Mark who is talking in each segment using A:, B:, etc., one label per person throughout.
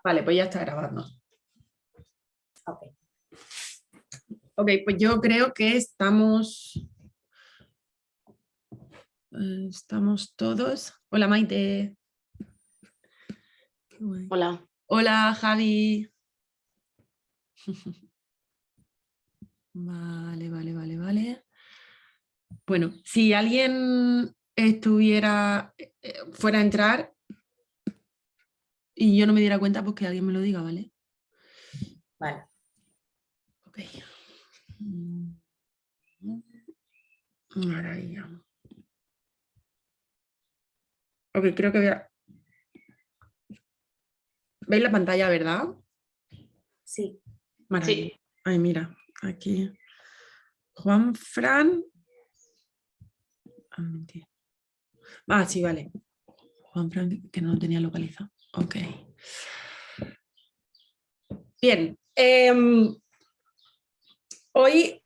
A: Vale, pues ya está grabando.
B: Ok.
A: Ok, pues yo creo que estamos todos. Hola Maite.
B: Hola.
A: Hola Javi. Vale. Bueno, si alguien fuera a entrar y yo no me diera cuenta, pues que alguien me lo diga, ¿vale?
B: Vale.
A: Ok. Maravilla. Ok, creo que voy a... ¿Veis la pantalla, verdad?
B: Sí.
A: Maravilla.
B: Sí.
A: Ay, mira, aquí. Juan Fran. Mentira. Ah, sí, vale. Juan Fran, que no lo tenía localizado. Ok. Bien. Hoy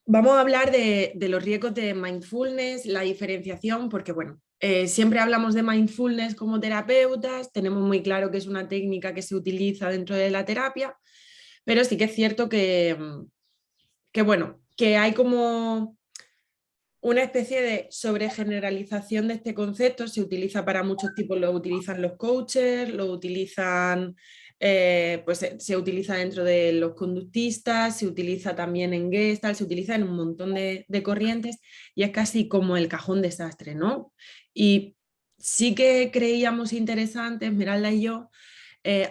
A: vamos a hablar de los riesgos de mindfulness, la diferenciación, porque bueno, siempre hablamos de mindfulness como terapeutas, tenemos muy claro que es una técnica que se utiliza dentro de la terapia, pero sí que es cierto que hay como una especie de sobregeneralización de este concepto. Se utiliza para muchos tipos, lo utilizan los coaches, lo utilizan, se utiliza dentro de los conductistas, se utiliza también en Gestalt, se utiliza en un montón de corrientes y es casi como el cajón desastre, ¿no? Y sí que creíamos interesante, Esmeralda y yo,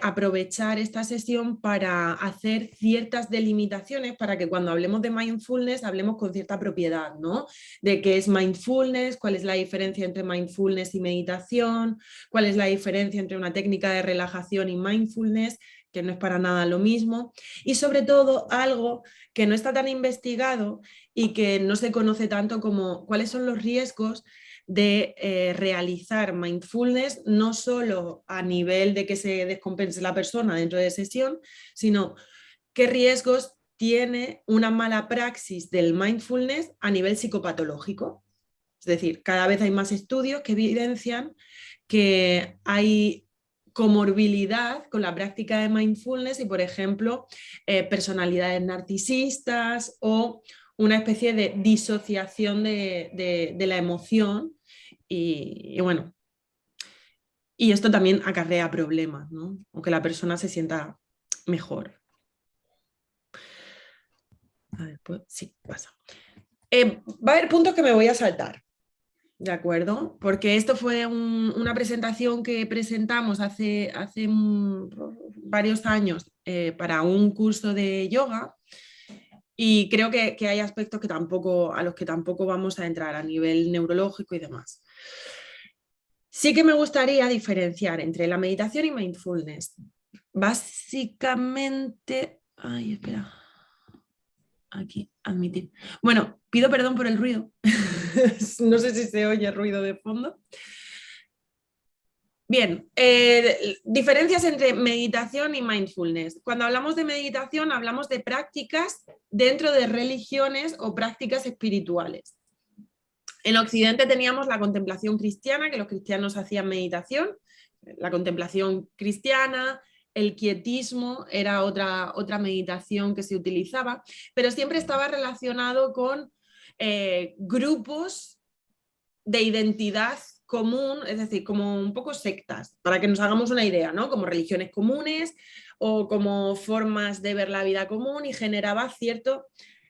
A: aprovechar esta sesión para hacer ciertas delimitaciones para que cuando hablemos de mindfulness hablemos con cierta propiedad, ¿no? De qué es mindfulness, cuál es la diferencia entre mindfulness y meditación, cuál es la diferencia entre una técnica de relajación y mindfulness, que no es para nada lo mismo, y sobre todo algo que no está tan investigado y que no se conoce tanto como cuáles son los riesgos de realizar mindfulness, no solo a nivel de que se descompense la persona dentro de sesión, sino qué riesgos tiene una mala praxis del mindfulness a nivel psicopatológico. Es decir, cada vez hay más estudios que evidencian que hay comorbilidad con la práctica de mindfulness y, por ejemplo, personalidades narcisistas o una especie de disociación de la emoción y bueno, y esto también acarrea problemas, ¿no? Aunque la persona se sienta mejor. A ver, pues sí, pasa. Va a haber puntos que me voy a saltar, ¿de acuerdo? Porque esto fue una presentación que presentamos hace varios años para un curso de yoga y creo que hay aspectos a los que tampoco vamos a entrar a nivel neurológico y demás. Sí que me gustaría diferenciar entre la meditación y mindfulness. Básicamente, ay, espera, aquí, admitir. Bueno, pido perdón por el ruido. No sé si se oye ruido de fondo. Bien, diferencias entre meditación y mindfulness. Cuando hablamos de meditación, hablamos de prácticas dentro de religiones o prácticas espirituales. En Occidente teníamos la contemplación cristiana, que los cristianos hacían meditación, la contemplación cristiana, el quietismo era otra meditación que se utilizaba, pero siempre estaba relacionado con grupos de identidad común, es decir, como un poco sectas, para que nos hagamos una idea, ¿no? Como religiones comunes o como formas de ver la vida común y generaba cierto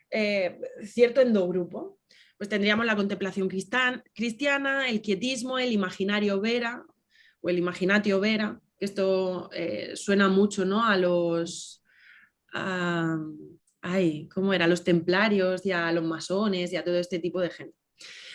A: endogrupo. Pues tendríamos la contemplación cristiana, el quietismo, el imaginario vera o el imaginatio vera, que esto suena mucho, ¿no? A los... ¿cómo era? A los templarios y a los masones y a todo este tipo de gente.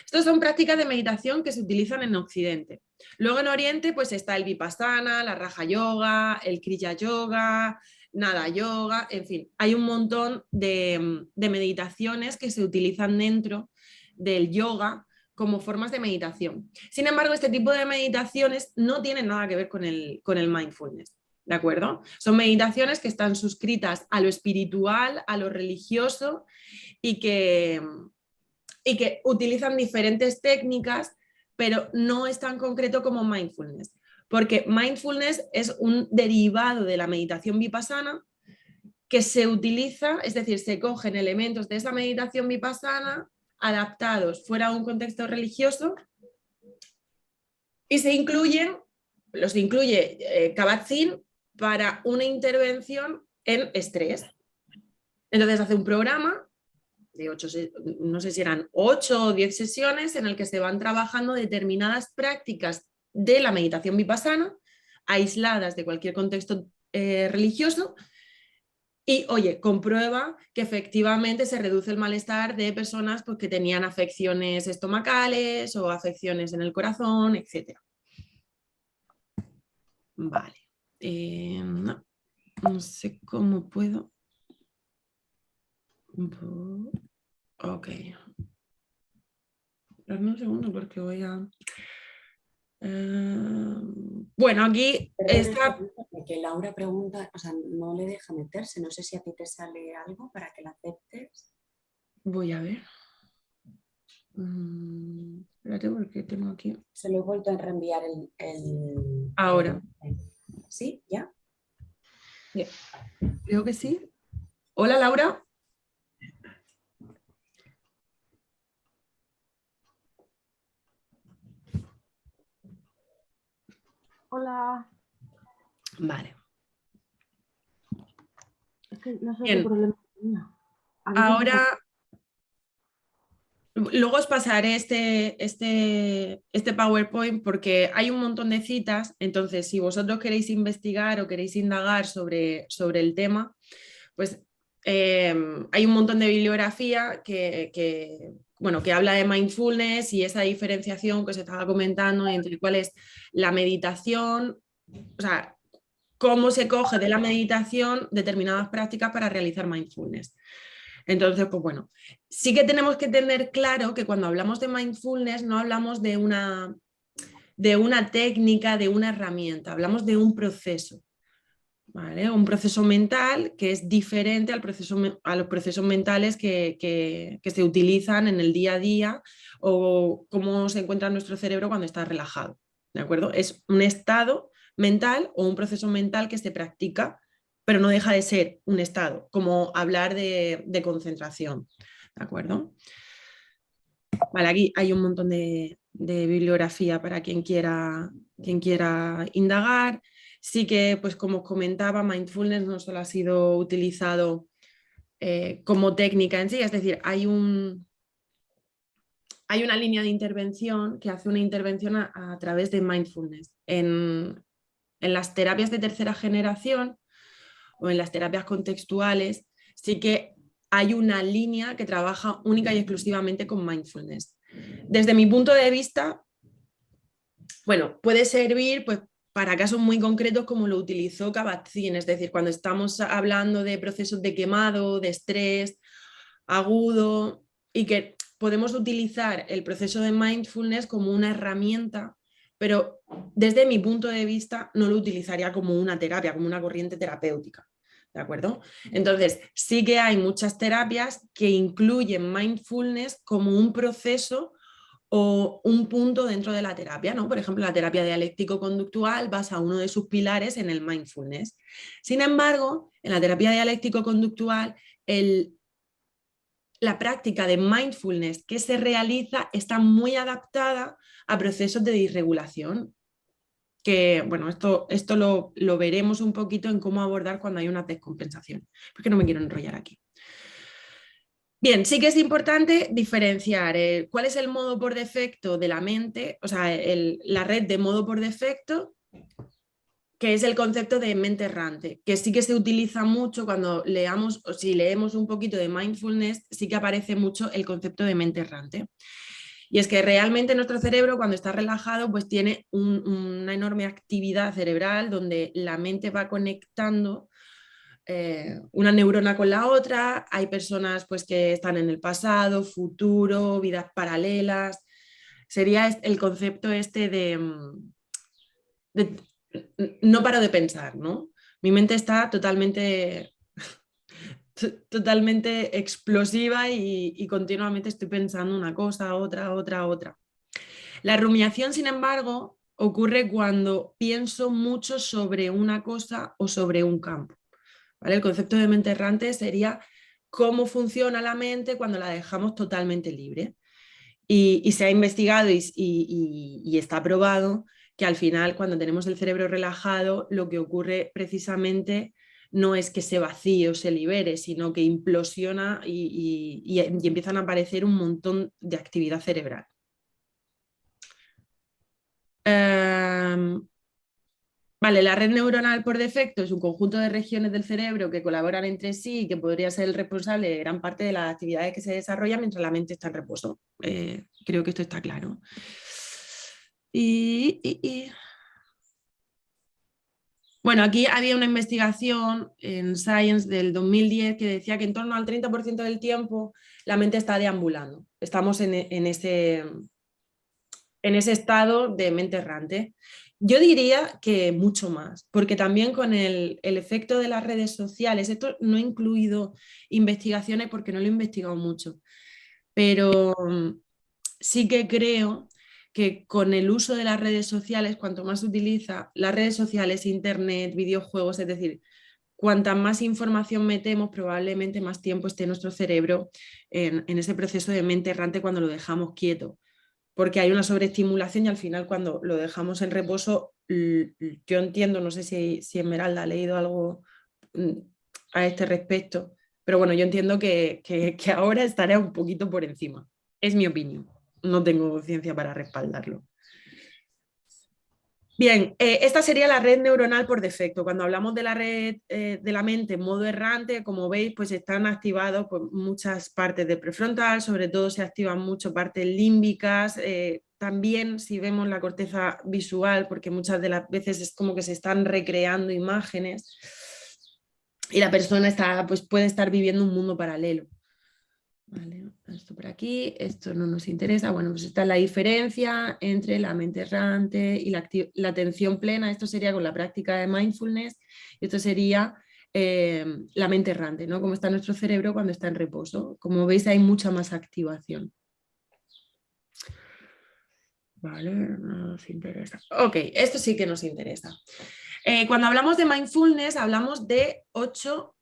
A: Estas son prácticas de meditación que se utilizan en Occidente. Luego en Oriente pues está el Vipassana, la Raja Yoga, el Kriya Yoga, Nada Yoga, en fin, hay un montón de meditaciones que se utilizan dentro del yoga como formas de meditación. Sin embargo, este tipo de meditaciones no tienen nada que ver con el mindfulness. ¿De acuerdo? Son meditaciones que están suscritas a lo espiritual, a lo religioso y que utilizan diferentes técnicas, pero no es tan concreto como mindfulness. porque mindfulness es un derivado de la meditación vipassana que se utiliza, es decir, se cogen elementos de esa meditación vipassana adaptados fuera de un contexto religioso y los incluye Kabat-Zinn para una intervención en estrés. Entonces hace un programa de 8, no sé si eran 8 o 10 sesiones en el que se van trabajando determinadas prácticas de la meditación vipassana, aisladas de cualquier contexto religioso, y oye, comprueba que efectivamente se reduce el malestar de personas pues, que tenían afecciones estomacales o afecciones en el corazón, etc. Vale. No sé cómo puedo. Ok. Dame un segundo porque voy a... bueno, aquí está...
B: Porque Laura pregunta, o sea, no le deja meterse, no sé si a ti te sale algo para que la aceptes.
A: Voy a ver. Espérate porque tengo aquí...
B: Se lo he vuelto a reenviar
A: Ahora.
B: ¿Sí? ¿Ya?
A: Yeah. Creo que sí. Hola, Laura.
C: Hola.
A: Vale.
C: Es que no sé
A: Bien.
C: qué problema tenía.
A: Ahora, luego os pasaré este PowerPoint porque hay un montón de citas, entonces si vosotros queréis investigar o queréis indagar sobre el tema, pues hay un montón de bibliografía bueno, que habla de mindfulness y esa diferenciación que os estaba comentando entre cuál es la meditación, o sea, cómo se coge de la meditación determinadas prácticas para realizar mindfulness. Entonces, pues bueno, sí que tenemos que tener claro que cuando hablamos de mindfulness no hablamos de una técnica, de una herramienta, hablamos de un proceso. ¿Vale? Un proceso mental que es diferente a los procesos mentales que se utilizan en el día a día o cómo se encuentra nuestro cerebro cuando está relajado. ¿De acuerdo? Es un estado mental o un proceso mental que se practica, pero no deja de ser un estado, como hablar de concentración. ¿De acuerdo? Vale, aquí hay un montón de bibliografía para quien quiera indagar. Sí que, pues como os comentaba, mindfulness no solo ha sido utilizado como técnica en sí, es decir, hay una línea de intervención que hace una intervención a través de mindfulness. En las terapias de tercera generación o en las terapias contextuales, sí que hay una línea que trabaja única y exclusivamente con mindfulness. Desde mi punto de vista, bueno, puede servir pues, para casos muy concretos como lo utilizó Kabat-Zinn, es decir, cuando estamos hablando de procesos de quemado, de estrés agudo y que podemos utilizar el proceso de mindfulness como una herramienta, pero desde mi punto de vista no lo utilizaría como una terapia, como una corriente terapéutica. ¿De acuerdo? Entonces, sí que hay muchas terapias que incluyen mindfulness como un proceso o un punto dentro de la terapia, ¿no? Por ejemplo, la terapia dialéctico-conductual basa uno de sus pilares en el mindfulness. Sin embargo, en la terapia dialéctico-conductual, la práctica de mindfulness que se realiza está muy adaptada a procesos de disregulación, que, bueno, esto lo veremos un poquito en cómo abordar cuando hay una descompensación, porque no me quiero enrollar aquí. Bien, sí que es importante diferenciar cuál es el modo por defecto de la mente, o sea, la red de modo por defecto, que es el concepto de mente errante, que sí que se utiliza mucho cuando leamos, o si leemos un poquito de mindfulness, sí que aparece mucho el concepto de mente errante. Y es que realmente nuestro cerebro cuando está relajado pues tiene una enorme actividad cerebral donde la mente va conectando una neurona con la otra. Hay personas pues, que están en el pasado, futuro, vidas paralelas. Sería el concepto este de no paro de pensar, ¿no? Mi mente está totalmente explosiva y continuamente estoy pensando una cosa, otra. La rumiación, sin embargo, ocurre cuando pienso mucho sobre una cosa o sobre un campo. ¿Vale? El concepto de mente errante sería cómo funciona la mente cuando la dejamos totalmente libre. Y se ha investigado y está probado que al final, cuando tenemos el cerebro relajado, lo que ocurre precisamente no es que se vacíe o se libere, sino que implosiona y empiezan a aparecer un montón de actividad cerebral. Vale, la red neuronal por defecto es un conjunto de regiones del cerebro que colaboran entre sí y que podría ser el responsable de gran parte de las actividades que se desarrollan mientras la mente está en reposo. Creo que esto está claro. Bueno, aquí había una investigación en Science del 2010 que decía que en torno al 30% del tiempo la mente está deambulando. Estamos en ese estado de mente errante. Yo diría que mucho más, porque también con el efecto de las redes sociales, esto no he incluido investigaciones porque no lo he investigado mucho, pero sí que creo que con el uso de las redes sociales, cuanto más se utiliza las redes sociales, internet, videojuegos, es decir, cuanta más información metemos, probablemente más tiempo esté nuestro cerebro en ese proceso de mente errante cuando lo dejamos quieto, porque hay una sobreestimulación y al final cuando lo dejamos en reposo, yo entiendo, no sé si Esmeralda ha leído algo a este respecto, pero bueno, yo entiendo que ahora estará un poquito por encima. Es mi opinión, no tengo ciencia para respaldarlo. Bien, esta sería la red neuronal por defecto. Cuando hablamos de la red de la mente en modo errante, como veis, pues están activados pues, muchas partes del prefrontal, sobre todo se activan mucho partes límbicas, también si vemos la corteza visual, porque muchas de las veces es como que se están recreando imágenes y la persona está, pues, puede estar viviendo un mundo paralelo. Vale, esto por aquí, esto no nos interesa. Bueno, pues esta es la diferencia entre la mente errante y la atención plena. Esto sería con la práctica de mindfulness. Esto sería la mente errante, ¿no? Cómo está nuestro cerebro cuando está en reposo. Como veis, hay mucha más activación. Vale, no nos interesa. Ok, esto sí que nos interesa. Cuando hablamos de mindfulness, hablamos de 8.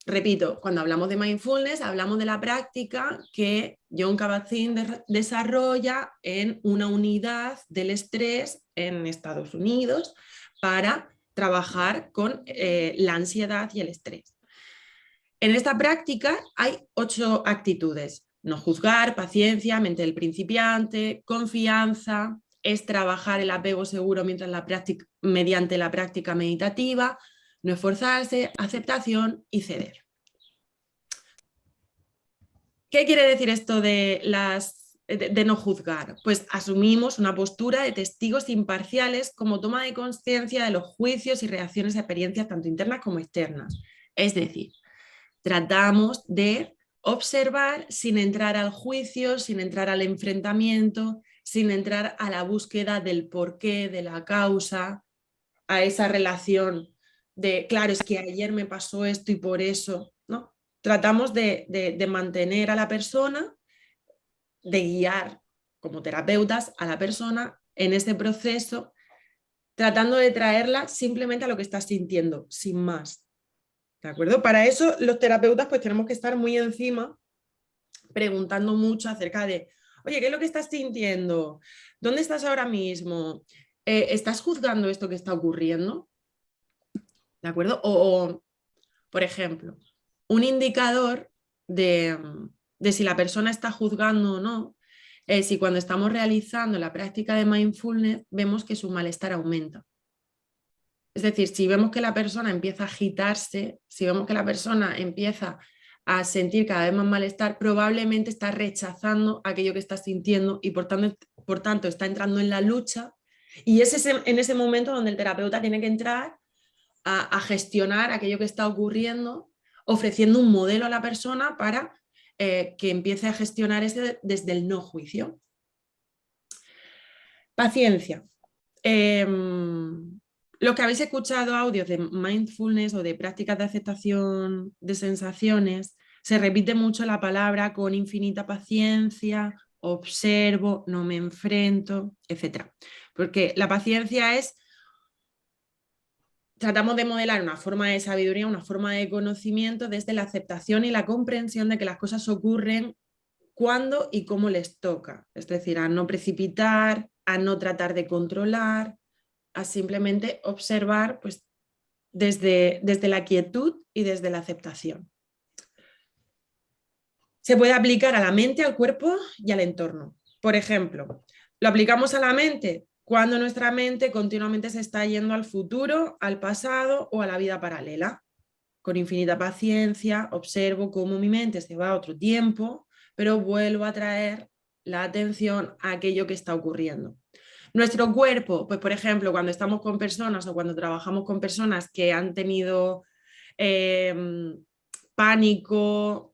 A: Repito, cuando hablamos de mindfulness, hablamos de la práctica que Jon Kabat-Zinn desarrolla en una unidad del estrés en Estados Unidos para trabajar con la ansiedad y el estrés. En esta práctica hay 8 actitudes: no juzgar, paciencia, mente del principiante, confianza, es trabajar el apego seguro mediante la práctica meditativa, no esforzarse, aceptación y ceder. ¿Qué quiere decir esto de no juzgar? Pues asumimos una postura de testigos imparciales como toma de conciencia de los juicios y reacciones a experiencias tanto internas como externas. Es decir, tratamos de observar sin entrar al juicio, sin entrar al enfrentamiento, sin entrar a la búsqueda del porqué, de la causa, a esa relación de, claro, es que ayer me pasó esto y por eso, ¿no? Tratamos de mantener a la persona, de guiar como terapeutas a la persona en ese proceso, tratando de traerla simplemente a lo que está sintiendo, sin más. ¿De acuerdo? Para eso los terapeutas pues tenemos que estar muy encima, preguntando mucho acerca de, oye, ¿qué es lo que estás sintiendo? ¿Dónde estás ahora mismo? ¿Estás juzgando esto que está ocurriendo? ¿De acuerdo? O por ejemplo, un indicador de si la persona está juzgando o no, si cuando estamos realizando la práctica de mindfulness vemos que su malestar aumenta. Es decir, si vemos que la persona empieza a agitarse, si vemos que la persona empieza a sentir cada vez más malestar, probablemente está rechazando aquello que está sintiendo y por tanto está entrando en la lucha, y es en ese momento donde el terapeuta tiene que entrar a gestionar aquello que está ocurriendo, ofreciendo un modelo a la persona para que empiece a gestionar desde el no juicio. Paciencia. Los que habéis escuchado audios de mindfulness o de prácticas de aceptación de sensaciones, se repite mucho la palabra con infinita paciencia, observo, no me enfrento, etc. Porque la paciencia es, tratamos de modelar una forma de sabiduría, una forma de conocimiento desde la aceptación y la comprensión de que las cosas ocurren cuando y cómo les toca. Es decir, a no precipitar, a no tratar de controlar, a simplemente observar pues, desde la quietud y desde la aceptación. Se puede aplicar a la mente, al cuerpo y al entorno. Por ejemplo, lo aplicamos a la mente cuando nuestra mente continuamente se está yendo al futuro, al pasado o a la vida paralela. Con infinita paciencia observo cómo mi mente se va a otro tiempo, pero vuelvo a traer la atención a aquello que está ocurriendo. Nuestro cuerpo, pues por ejemplo, cuando estamos con personas o cuando trabajamos con personas que han tenido pánico,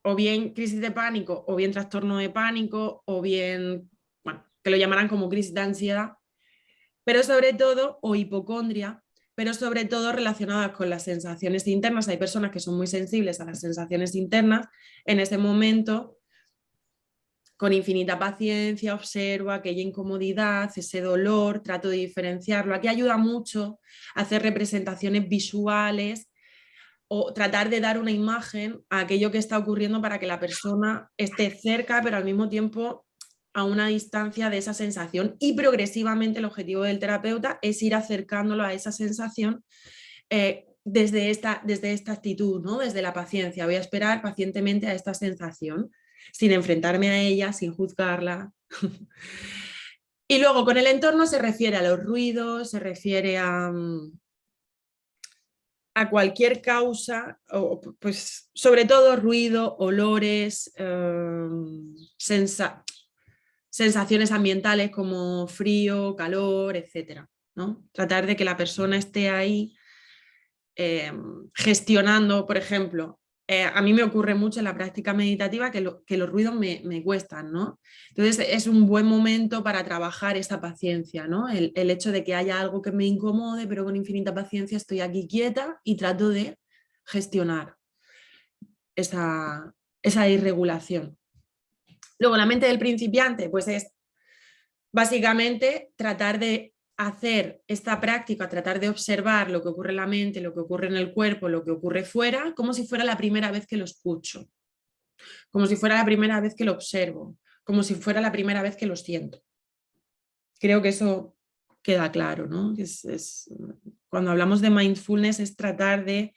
A: o bien crisis de pánico, o bien trastorno de pánico, o bien, bueno, que lo llamarán como crisis de ansiedad, pero sobre todo, o hipocondria, pero sobre todo relacionadas con las sensaciones internas. Hay personas que son muy sensibles a las sensaciones internas. En ese momento, con infinita paciencia, observo aquella incomodidad, ese dolor, trato de diferenciarlo. Aquí ayuda mucho a hacer representaciones visuales o tratar de dar una imagen a aquello que está ocurriendo para que la persona esté cerca, pero al mismo tiempo a una distancia de esa sensación. Y progresivamente el objetivo del terapeuta es ir acercándolo a esa sensación desde esta actitud, ¿no? Desde la paciencia. Voy a esperar pacientemente a esta sensación, sin enfrentarme a ella, sin juzgarla. Y luego con el entorno se refiere a los ruidos, se refiere a cualquier causa, o, pues sobre todo ruido, olores, sensaciones ambientales como frío, calor, etc., ¿no? Tratar de que la persona esté ahí gestionando, por ejemplo, a mí me ocurre mucho en la práctica meditativa que los ruidos me cuestan, ¿no? Entonces es un buen momento para trabajar esa paciencia, ¿no? El hecho de que haya algo que me incomode, pero con infinita paciencia estoy aquí quieta y trato de gestionar esa irregulación. Luego, la mente del principiante, pues es básicamente tratar de hacer esta práctica, tratar de observar lo que ocurre en la mente, lo que ocurre en el cuerpo, lo que ocurre fuera, como si fuera la primera vez que lo escucho, como si fuera la primera vez que lo observo, como si fuera la primera vez que lo siento. Creo que eso queda claro, ¿no? Cuando hablamos de mindfulness es tratar de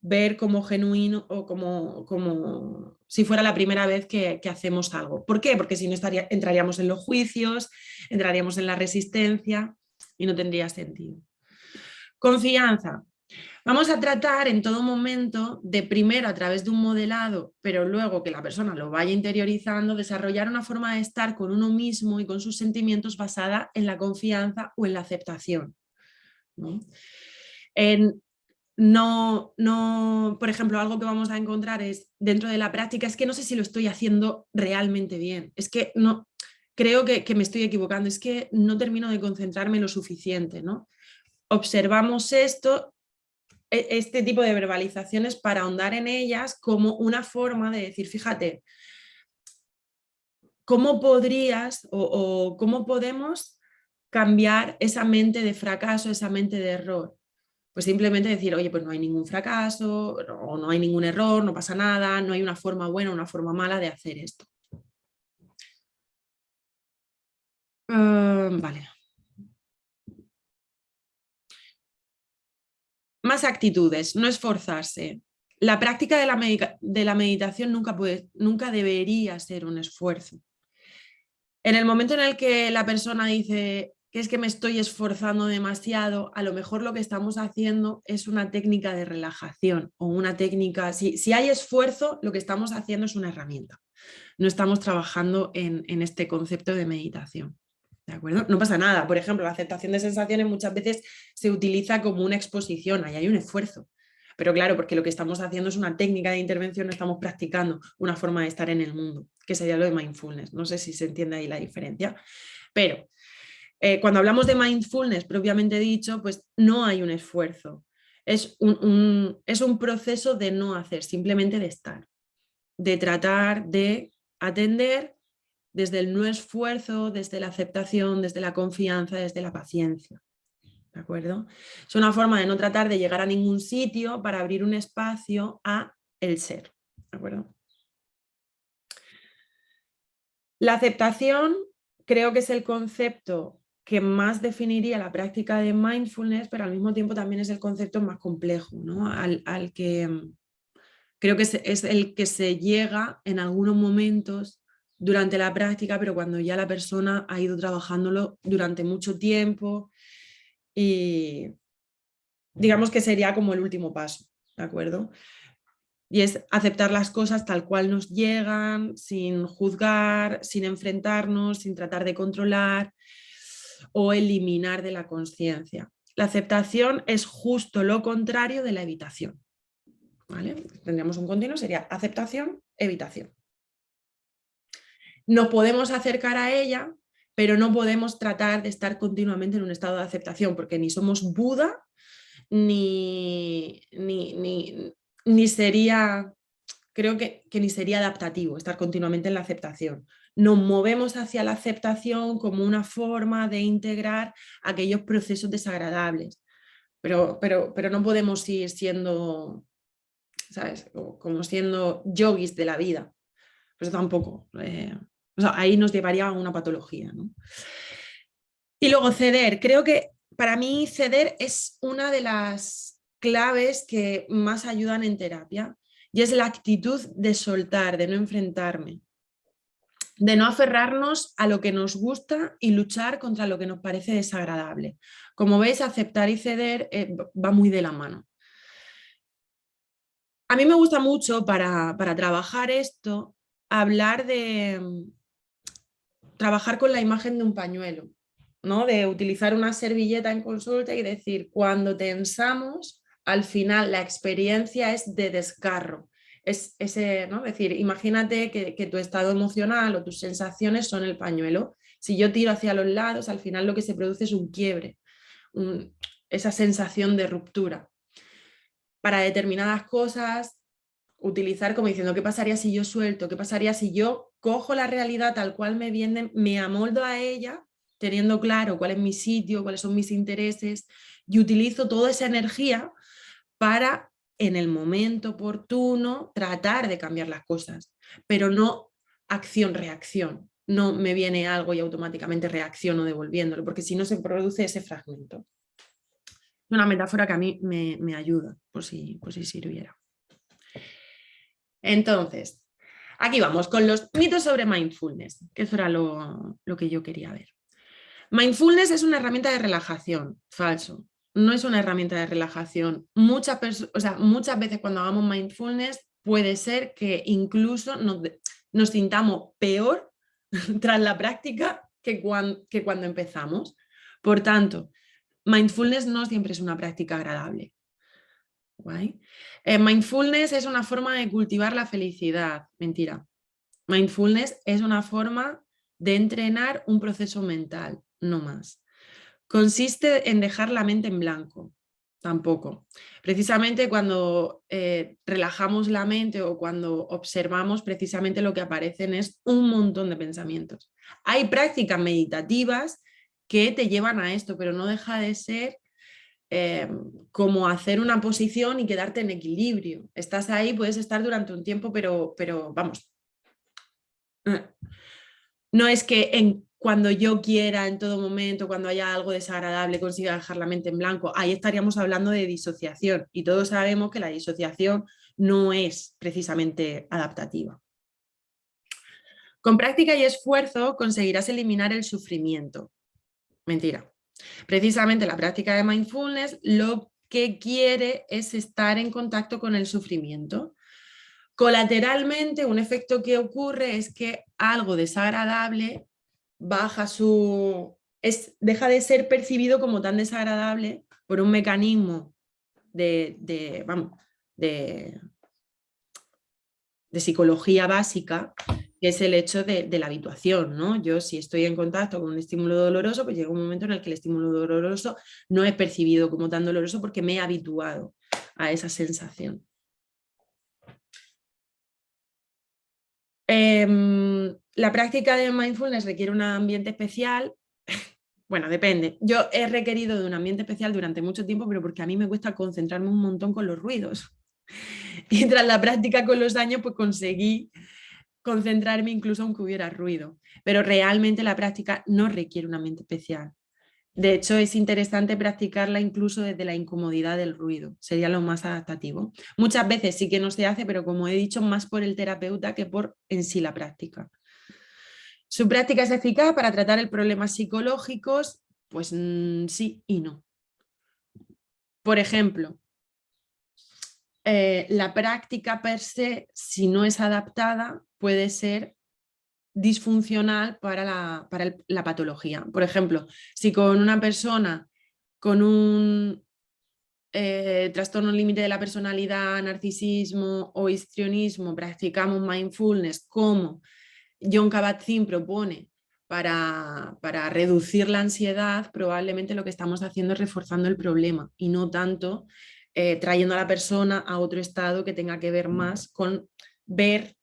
A: ver como genuino o como si fuera la primera vez que hacemos algo. ¿Por qué? Porque si no entraríamos en los juicios, entraríamos en la resistencia y no tendría sentido. Confianza. Vamos a tratar en todo momento de primero a través de un modelado, pero luego que la persona lo vaya interiorizando, desarrollar una forma de estar con uno mismo y con sus sentimientos basada en la confianza o en la aceptación, ¿no? Por ejemplo, algo que vamos a encontrar es dentro de la práctica, es que no sé si lo estoy haciendo realmente bien, es que no, creo que me estoy equivocando, es que no termino de concentrarme lo suficiente, ¿no? Observamos este tipo de verbalizaciones para ahondar en ellas como una forma de decir, fíjate, ¿cómo podrías o cómo podemos cambiar esa mente de fracaso, esa mente de error? Pues simplemente decir, oye, pues no hay ningún fracaso o no hay ningún error, no pasa nada, no hay una forma buena o una forma mala de hacer esto. Vale. Más actitudes, no esforzarse. La práctica de la meditación nunca debería ser un esfuerzo. En el momento en el que la persona dice que es que me estoy esforzando demasiado, a lo mejor lo que estamos haciendo es una técnica de relajación o una técnica, si hay esfuerzo, lo que estamos haciendo es una herramienta. No estamos trabajando en este concepto de meditación. ¿De acuerdo? No pasa nada. Por ejemplo, la aceptación de sensaciones muchas veces se utiliza como una exposición, ahí hay un esfuerzo. Pero claro, porque lo que estamos haciendo es una técnica de intervención, no estamos practicando una forma de estar en el mundo, que sería lo de mindfulness. No sé si se entiende ahí la diferencia. Pero cuando hablamos de mindfulness propiamente dicho, pues no hay un esfuerzo. Es un proceso de no hacer, simplemente de estar, de tratar de atender desde el no esfuerzo, desde la aceptación, desde la confianza, desde la paciencia. ¿De acuerdo? Es una forma de no tratar de llegar a ningún sitio para abrir un espacio a el ser. ¿De acuerdo? La aceptación creo que es el concepto que más definiría la práctica de mindfulness, pero al mismo tiempo también es el concepto más complejo, ¿no? al que creo que es el que se llega en algunos momentos durante la práctica, pero cuando ya la persona ha ido trabajándolo durante mucho tiempo y digamos que sería como el último paso, ¿de acuerdo? Y es aceptar las cosas tal cual nos llegan, sin juzgar, sin enfrentarnos, sin tratar de controlar o eliminar de la conciencia. La aceptación es justo lo contrario de la evitación. ¿Vale? Tendríamos un continuo, sería aceptación, evitación. Nos podemos acercar a ella, pero no podemos tratar de estar continuamente en un estado de aceptación, porque ni somos Buda, ni sería, creo que ni sería adaptativo estar continuamente en la aceptación. Nos movemos hacia la aceptación como una forma de integrar aquellos procesos desagradables, pero no podemos ir siendo, ¿sabes? Como siendo yogis de la vida. Pues tampoco. O sea, ahí nos llevaría a una patología, ¿no? Y luego ceder. Creo que para mí ceder es una de las claves que más ayudan en terapia y es la actitud de soltar, de no enfrentarme, de no aferrarnos a lo que nos gusta y luchar contra lo que nos parece desagradable. Como veis, aceptar y ceder va muy de la mano. A mí me gusta mucho para trabajar esto, hablar de trabajar con la imagen de un pañuelo, ¿no? De utilizar una servilleta en consulta y decir, cuando tensamos, al final la experiencia es de desgarro. Es ese, ¿no? Es decir, imagínate que tu estado emocional o tus sensaciones son el pañuelo. Si yo tiro hacia los lados, al final lo que se produce es un quiebre, esa sensación de ruptura. Para determinadas cosas, utilizar como diciendo, ¿qué pasaría si yo suelto? ¿Qué pasaría si yo cojo la realidad tal cual me viene, me amoldo a ella, teniendo claro cuál es mi sitio, cuáles son mis intereses, y utilizo toda esa energía para, en el momento oportuno, tratar de cambiar las cosas, pero no acción-reacción. No me viene algo y automáticamente reacciono devolviéndolo, porque si no se produce ese fragmento. Es una metáfora que a mí me ayuda, por si sirviera. Entonces, aquí vamos con los mitos sobre mindfulness, que eso era lo que yo quería ver. Mindfulness es una herramienta de relajación, falso. No es una herramienta de relajación. Muchas veces cuando hagamos mindfulness puede ser que incluso nos sintamos peor tras la práctica que cuando empezamos. Por tanto, mindfulness no siempre es una práctica agradable. ¿Guay? Mindfulness es una forma de cultivar la felicidad. Mentira. Mindfulness es una forma de entrenar un proceso mental, no más. Consiste en dejar la mente en blanco. Tampoco. Precisamente cuando relajamos la mente o cuando observamos, precisamente lo que aparecen es un montón de pensamientos. Hay prácticas meditativas que te llevan a esto, pero no deja de ser como hacer una posición y quedarte en equilibrio. Estás ahí, puedes estar durante un tiempo, pero vamos. No es que cuando yo quiera, en todo momento, cuando haya algo desagradable, consiga dejar la mente en blanco. Ahí estaríamos hablando de disociación y todos sabemos que la disociación no es precisamente adaptativa. Con práctica y esfuerzo conseguirás eliminar el sufrimiento. Mentira. Precisamente la práctica de mindfulness lo que quiere es estar en contacto con el sufrimiento. Colateralmente, un efecto que ocurre es que algo desagradable deja de ser percibido como tan desagradable por un mecanismo de psicología básica, que es el hecho de la habituación, ¿no? Yo si estoy en contacto con un estímulo doloroso, pues llega un momento en el que el estímulo doloroso no es percibido como tan doloroso porque me he habituado a esa sensación. La práctica de mindfulness requiere un ambiente especial. Bueno, depende. Yo he requerido de un ambiente especial durante mucho tiempo, pero porque a mí me cuesta concentrarme un montón con los ruidos. Y tras la práctica con los años, pues conseguí concentrarme incluso aunque hubiera ruido. Pero realmente la práctica no requiere un ambiente especial. De hecho, es interesante practicarla incluso desde la incomodidad del ruido. Sería lo más adaptativo. Muchas veces sí que no se hace, pero como he dicho, más por el terapeuta que por en sí la práctica. ¿Su práctica es eficaz para tratar el problemas psicológicos? Pues sí y no. Por ejemplo, la práctica per se, si no es adaptada, puede ser disfuncional para la patología. Por ejemplo, si con una persona con un trastorno límite de la personalidad, narcisismo o histrionismo practicamos mindfulness como Jon Kabat-Zinn propone para reducir la ansiedad, probablemente lo que estamos haciendo es reforzando el problema y no tanto trayendo a la persona a otro estado que tenga que ver más con ver,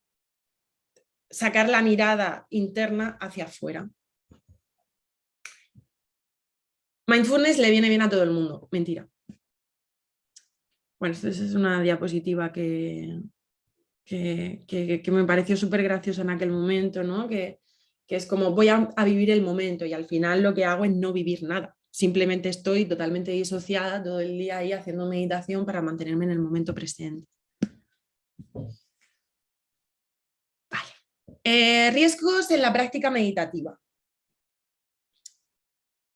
A: sacar la mirada interna hacia afuera. Mindfulness le viene bien a todo el mundo, mentira. Bueno, esta es una diapositiva que me pareció súper graciosa en aquel momento, ¿no? Que es como voy a vivir el momento y al final lo que hago es no vivir nada. Simplemente estoy totalmente disociada todo el día ahí haciendo meditación para mantenerme en el momento presente. Vale. Riesgos en la práctica meditativa.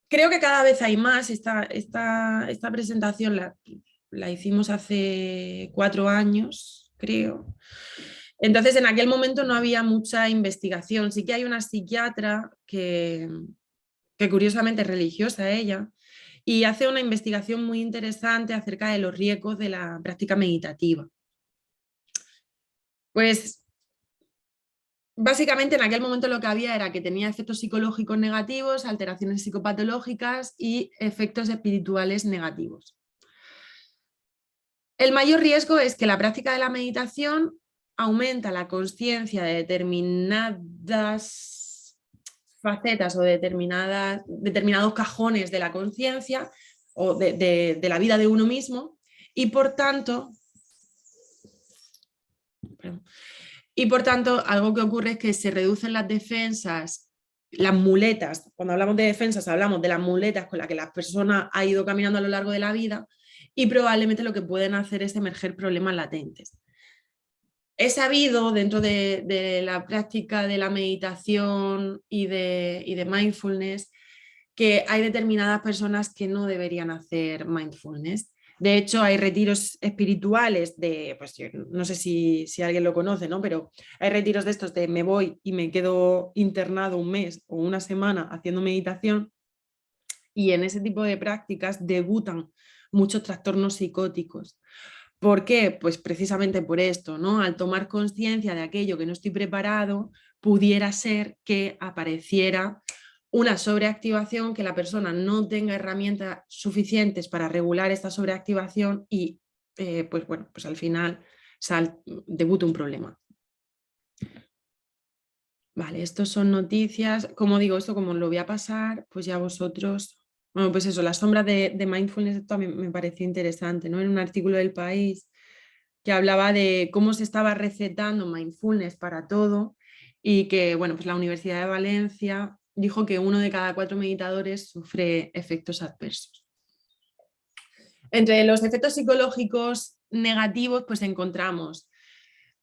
A: Creo que cada vez hay más. Esta presentación la hicimos hace 4 años, creo. Entonces, en aquel momento no había mucha investigación. Sí que hay una psiquiatra que curiosamente es religiosa ella, y hace una investigación muy interesante acerca de los riesgos de la práctica meditativa. Pues básicamente en aquel momento lo que había era que tenía efectos psicológicos negativos, alteraciones psicopatológicas y efectos espirituales negativos. El mayor riesgo es que la práctica de la meditación aumenta la consciencia de determinadas facetas o determinados cajones de la conciencia o de la vida de uno mismo y por tanto algo que ocurre es que se reducen las defensas, las muletas. Cuando hablamos de defensas hablamos de las muletas con las que la persona ha ido caminando a lo largo de la vida y probablemente lo que pueden hacer es emerger problemas latentes. He sabido dentro de la práctica de la meditación y de mindfulness que hay determinadas personas que no deberían hacer mindfulness. De hecho, hay retiros espirituales pues no sé si alguien lo conoce, ¿no? Pero hay retiros de estos de me voy y me quedo internado un mes o una semana haciendo meditación y en ese tipo de prácticas debutan muchos trastornos psicóticos. ¿Por qué? Pues precisamente por esto, ¿no? Al tomar conciencia de aquello que no estoy preparado, pudiera ser que apareciera una sobreactivación, que la persona no tenga herramientas suficientes para regular esta sobreactivación y pues al final debuta un problema. Vale, estos son noticias. Como digo, esto como lo voy a pasar, pues ya vosotros... Bueno, pues eso, las sombras de mindfulness, esto también me pareció interesante, ¿no? En un artículo del País que hablaba de cómo se estaba recetando mindfulness para todo y que, bueno, pues la Universidad de Valencia dijo que 1 de cada 4 meditadores sufre efectos adversos. Entre los efectos psicológicos negativos, pues encontramos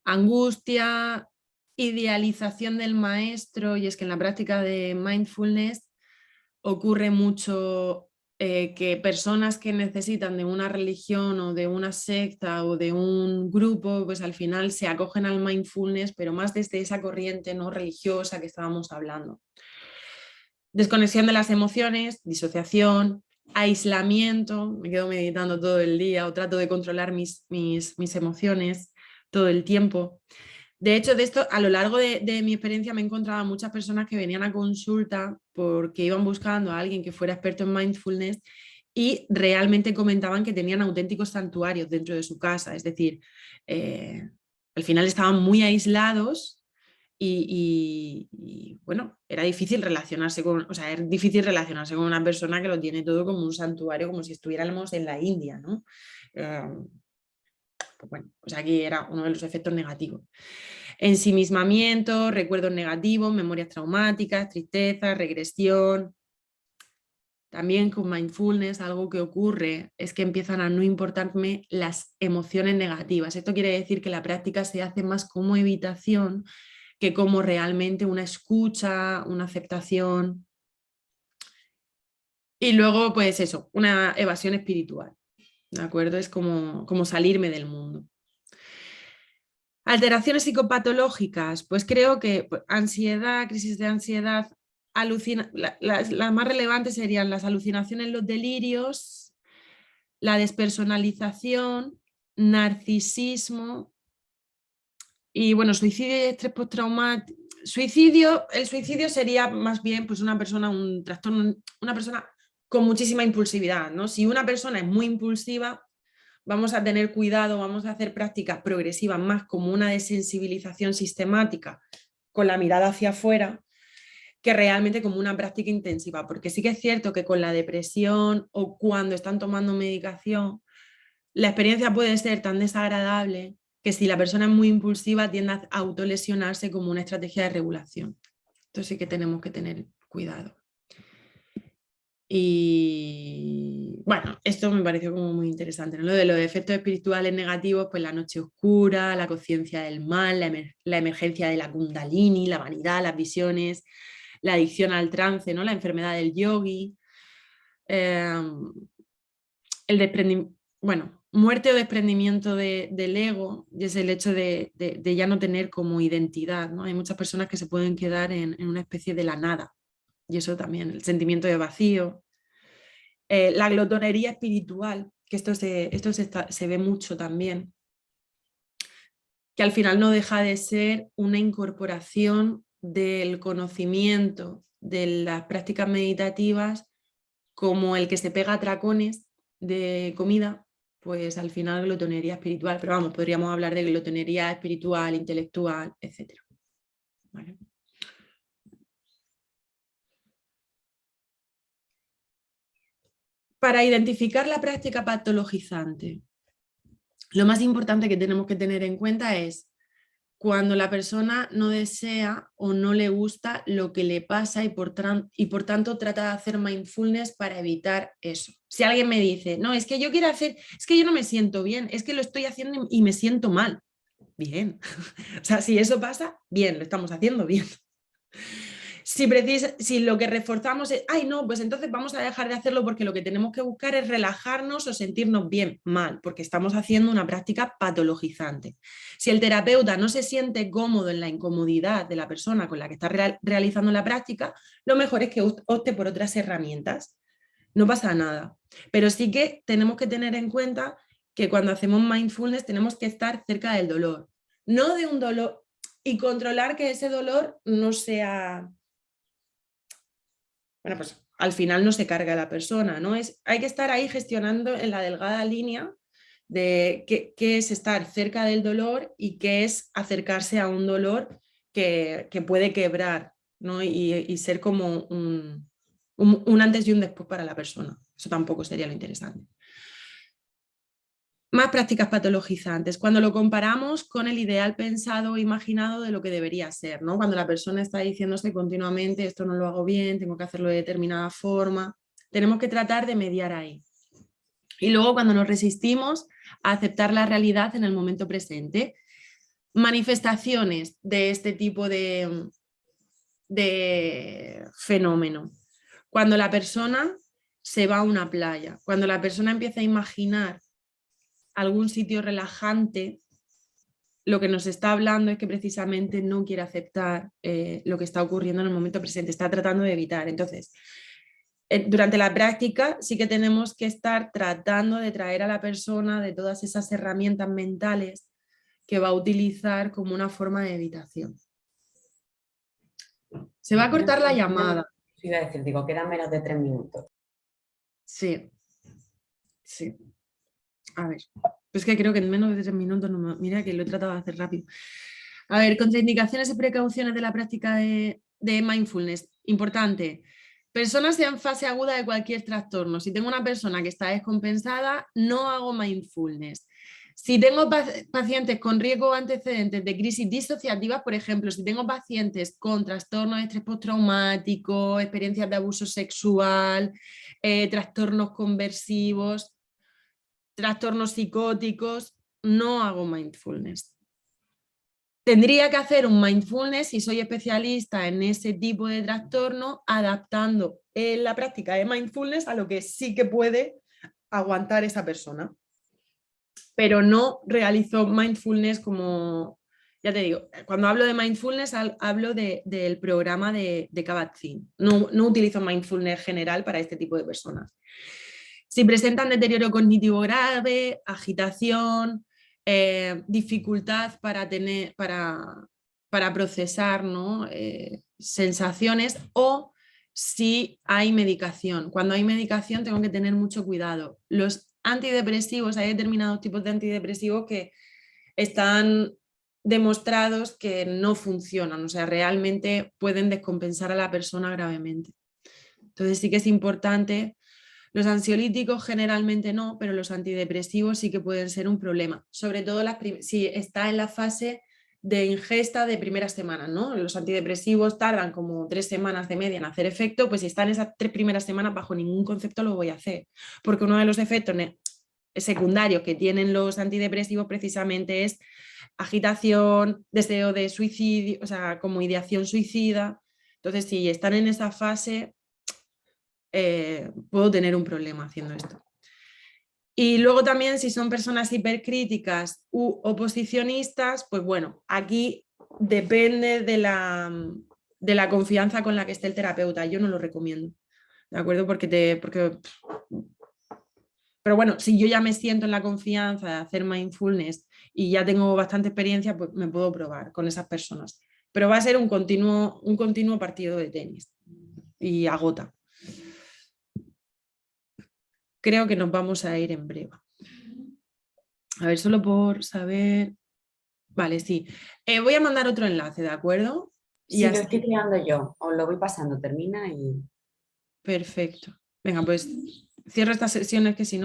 A: angustia, idealización del maestro, y es que en la práctica de mindfulness ocurre mucho que personas que necesitan de una religión o de una secta o de un grupo, pues al final se acogen al mindfulness, pero más desde esa corriente no religiosa que estábamos hablando. Desconexión de las emociones, disociación, aislamiento, me quedo meditando todo el día o trato de controlar mis emociones todo el tiempo. De hecho, de esto, a lo largo de mi experiencia me he encontrado a muchas personas que venían a consulta porque iban buscando a alguien que fuera experto en mindfulness y realmente comentaban que tenían auténticos santuarios dentro de su casa. Es decir, al final estaban muy aislados y, bueno, era difícil relacionarse con, o sea, es difícil relacionarse con una persona que lo tiene todo como un santuario, como si estuviéramos en la India, ¿no? Pues bueno, pues aquí era uno de los efectos negativos. Ensimismamiento, recuerdos negativos, memorias traumáticas, tristeza, regresión. También con mindfulness algo que ocurre es que empiezan a no importarme las emociones negativas. Esto quiere decir que la práctica se hace más como evitación que como realmente una escucha, una aceptación. Y luego, pues eso, una evasión espiritual, ¿de acuerdo? Es como salirme del mundo. Alteraciones psicopatológicas, pues creo que ansiedad, crisis de ansiedad, las más relevantes serían las alucinaciones, los delirios, la despersonalización, narcisismo y bueno, suicidio y estrés postraumático. El suicidio sería más bien pues una persona, un trastorno, una persona con muchísima impulsividad, ¿no? Si una persona es muy impulsiva, vamos a tener cuidado, vamos a hacer prácticas progresivas más como una desensibilización sistemática con la mirada hacia afuera que realmente como una práctica intensiva, porque sí que es cierto que con la depresión o cuando están tomando medicación, la experiencia puede ser tan desagradable que si la persona es muy impulsiva tiende a autolesionarse como una estrategia de regulación. Entonces sí que tenemos que tener cuidado. Y bueno, esto me pareció como muy interesante, ¿no? Lo de los efectos espirituales negativos, pues la noche oscura, la conciencia del mal, la emergencia de la kundalini, la vanidad, las visiones, la adicción al trance, ¿no? La enfermedad del yogi, el desprendimiento, bueno, muerte o desprendimiento del ego, y es el hecho de ya no tener como identidad, ¿no? Hay muchas personas que se pueden quedar en una especie de la nada, y eso también, el sentimiento de vacío. La glotonería espiritual, que esto se ve mucho también, que al final no deja de ser una incorporación del conocimiento de las prácticas meditativas como el que se pega a tracones de comida, pues al final glotonería espiritual, pero vamos, podríamos hablar de glotonería espiritual, intelectual, etc. ¿Vale? Para identificar la práctica patologizante, lo más importante que tenemos que tener en cuenta es cuando la persona no desea o no le gusta lo que le pasa y por tanto trata de hacer mindfulness para evitar eso. Si alguien me dice, no, es que yo quiero hacer, es que yo no me siento bien, es que lo estoy haciendo y me siento mal. Bien. O sea, si eso pasa, bien, lo estamos haciendo bien. Si lo que reforzamos es, ay, no, pues entonces vamos a dejar de hacerlo porque lo que tenemos que buscar es relajarnos o sentirnos bien, mal, porque estamos haciendo una práctica patologizante. Si el terapeuta no se siente cómodo en la incomodidad de la persona con la que está realizando la práctica, lo mejor es que opte por otras herramientas. No pasa nada. Pero sí que tenemos que tener en cuenta que cuando hacemos mindfulness tenemos que estar cerca del dolor, no de un dolor, y controlar que ese dolor no sea... Bueno, pues al final no se carga la persona, ¿no? Hay que estar ahí gestionando en la delgada línea de qué es estar cerca del dolor y qué es acercarse a un dolor que puede quebrar, ¿no? Y ser como un antes y un después para la persona. Eso tampoco sería lo interesante. Más prácticas patologizantes, cuando lo comparamos con el ideal pensado o imaginado de lo que debería ser, ¿no? Cuando la persona está diciéndose continuamente esto no lo hago bien, tengo que hacerlo de determinada forma, tenemos que tratar de mediar ahí. Y luego cuando nos resistimos a aceptar la realidad en el momento presente, manifestaciones de este tipo de fenómeno. Cuando la persona se va a una playa, cuando la persona empieza a imaginar algún sitio relajante, lo que nos está hablando es que precisamente no quiere aceptar lo que está ocurriendo en el momento presente, está tratando de evitar. Entonces, durante la práctica sí que tenemos que estar tratando de traer a la persona de todas esas herramientas mentales que va a utilizar como una forma de evitación. Se va a cortar la llamada.
B: Iba a decir, digo, quedan menos de 3 minutos.
A: Sí, sí. A ver, pues que creo que en menos de 3 minutos, no, mira que lo he tratado de hacer rápido. A ver, contraindicaciones y precauciones de la práctica de mindfulness. Importante. Personas en fase aguda de cualquier trastorno. Si tengo una persona que está descompensada, no hago mindfulness. Si tengo pacientes con riesgo o antecedentes de crisis disociativas, por ejemplo, si tengo pacientes con trastornos de estrés postraumático, experiencias de abuso sexual, trastornos conversivos, trastornos psicóticos, no hago mindfulness. Tendría que hacer un mindfulness si soy especialista en ese tipo de trastorno, adaptando la práctica de mindfulness a lo que sí que puede aguantar esa persona. Pero no realizo mindfulness como, ya te digo, cuando hablo de mindfulness hablo del programa de Kabat-Zinn. No utilizo mindfulness general para este tipo de personas. Si presentan deterioro cognitivo grave, agitación, dificultad para procesar, ¿no? Sensaciones, o si hay medicación. Cuando hay medicación tengo que tener mucho cuidado. Los antidepresivos, hay determinados tipos de antidepresivos que están demostrados que no funcionan, o sea, realmente pueden descompensar a la persona gravemente. Entonces sí que es importante. Los ansiolíticos generalmente no, pero los antidepresivos sí que pueden ser un problema, sobre todo si está en la fase de ingesta de primeras semanas, ¿no? Los antidepresivos tardan como 3 semanas de media en hacer efecto, pues si están esas 3 primeras semanas, bajo ningún concepto lo voy a hacer, porque uno de los efectos secundarios que tienen los antidepresivos precisamente es agitación, deseo de suicidio, o sea, como ideación suicida. Entonces, si están en esa fase, puedo tener un problema haciendo esto. Y luego también si son personas hipercríticas u oposicionistas, pues bueno, aquí depende de la confianza con la que esté el terapeuta. Yo no lo recomiendo, ¿de acuerdo? Pero bueno, si yo ya me siento en la confianza de hacer mindfulness y ya tengo bastante experiencia, pues me puedo probar con esas personas. Pero va a ser un continuo partido de tenis y agota. Creo que nos vamos a ir en breve. A ver, solo por saber. Vale, sí. Voy a mandar otro enlace, ¿de acuerdo?
B: Sí, lo estoy creando yo, os lo voy pasando, termina y...
A: Perfecto. Venga, pues cierro estas sesiones que si no...